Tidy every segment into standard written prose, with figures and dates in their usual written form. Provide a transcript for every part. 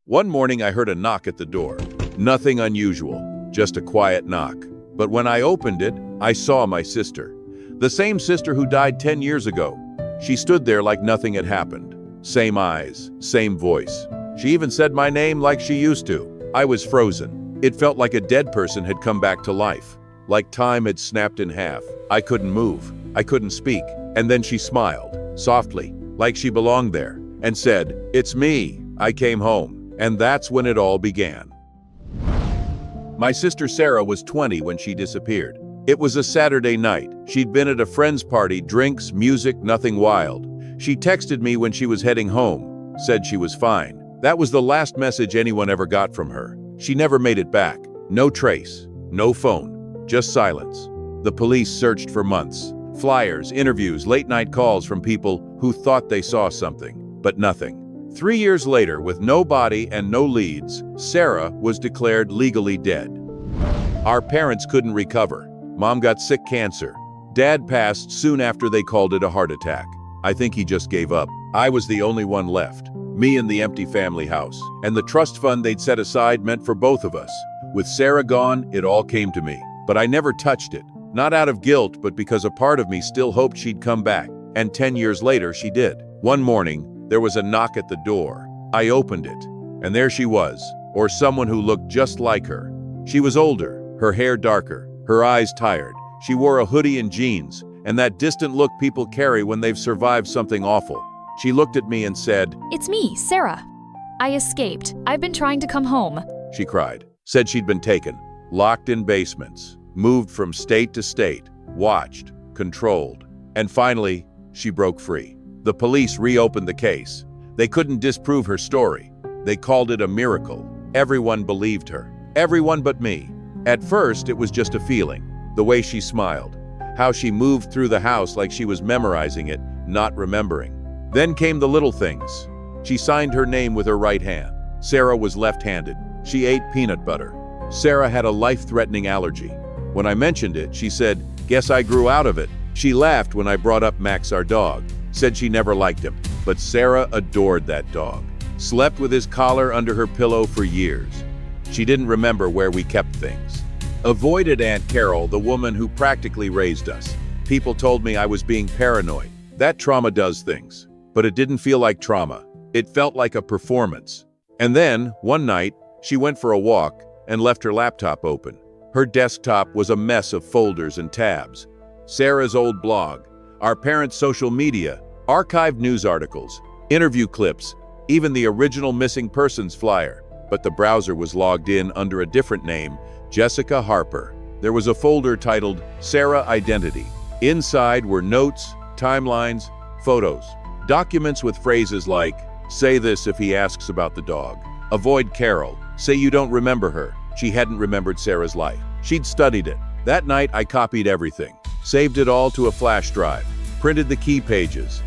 One morning I heard a knock at the door. Nothing unusual, just a quiet knock. But when I opened it, I saw my sister. The same sister who died 10 years ago. She stood there like nothing had happened. Same eyes, same voice. She even said my name like she used to. I was frozen. It felt like a dead person had come back to life. Like time had snapped in half. I couldn't move. I couldn't speak. And then she smiled, softly, like she belonged there, and said, "It's me. I came home." And that's when it all began. My sister Sarah was 20 when she disappeared. It was a Saturday night. She'd been at a friend's party, drinks, music, nothing wild. She texted me when she was heading home, said she was fine. That was the last message anyone ever got from her. She never made it back. No trace, no phone, just silence. The police searched for months. Flyers, interviews, late-night calls from people who thought they saw something, but nothing. 3 years later, with no body and no leads, Sarah was declared legally dead. Our parents couldn't recover. Mom got sick cancer. Dad passed soon after they called it a heart attack. I think he just gave up. I was the only one left. Me and the empty family house. And the trust fund they'd set aside meant for both of us. With Sarah gone, it all came to me. But I never touched it. Not out of guilt, but because a part of me still hoped she'd come back. And 10 years later, she did. One morning, there was a knock at the door. I opened it, and there she was, or someone who looked just like her. She was older, her hair darker, her eyes tired. She wore a hoodie and jeans, and that distant look people carry when they've survived something awful. She looked at me and said, "It's me, Sarah. I escaped. I've been trying to come home." She cried. Said she'd been taken, locked in basements, moved from state to state, watched, controlled, and finally, she broke free. The police reopened the case. They couldn't disprove her story. They called it a miracle. Everyone believed her. Everyone but me. At first, it was just a feeling. The way she smiled. How she moved through the house like she was memorizing it, not remembering. Then came the little things. She signed her name with her right hand. Sarah was left-handed. She ate peanut butter. Sarah had a life-threatening allergy. When I mentioned it, she said, "Guess I grew out of it." She laughed when I brought up Max, our dog. Said she never liked him, but Sarah adored that dog. Slept with his collar under her pillow for years. She didn't remember where we kept things. Avoided Aunt Carol, the woman who practically raised us. People told me I was being paranoid. That trauma does things, but it didn't feel like trauma. It felt like a performance. And then, one night, she went for a walk and left her laptop open. Her desktop was a mess of folders and tabs. Sarah's old blog, our parents' social media, archived news articles, interview clips, even the original missing persons flyer. But the browser was logged in under a different name, Jessica Harper. There was a folder titled Sarah Identity. Inside were notes, timelines, photos, documents with phrases like, "Say this if he asks about the dog. Avoid Carol. Say you don't remember her." She hadn't remembered Sarah's life. She'd studied it. That night, I copied everything, saved it all to a flash drive, printed the key pages.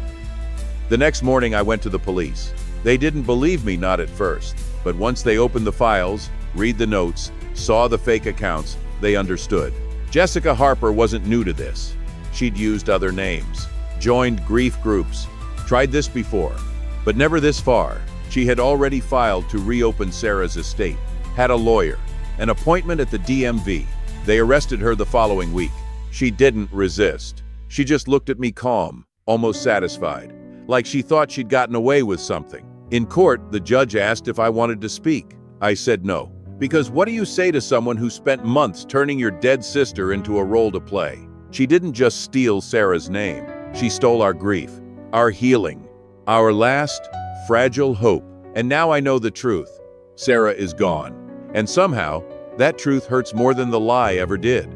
The next morning, I went to the police. They didn't believe me, not at first. But once they opened the files, read the notes, saw the fake accounts, they understood. Jessica Harper wasn't new to this. She'd used other names, joined grief groups, tried this before, but never this far. She had already filed to reopen Sarah's estate, had a lawyer, an appointment at the DMV. They arrested her the following week. She didn't resist. She just looked at me calm, almost satisfied, like she thought she'd gotten away with something. In court, the judge asked if I wanted to speak. I said no. Because what do you say to someone who spent months turning your dead sister into a role to play? She didn't just steal Sarah's name. She stole our grief, our healing, our last, fragile hope. And now I know the truth. Sarah is gone. And somehow, that truth hurts more than the lie ever did.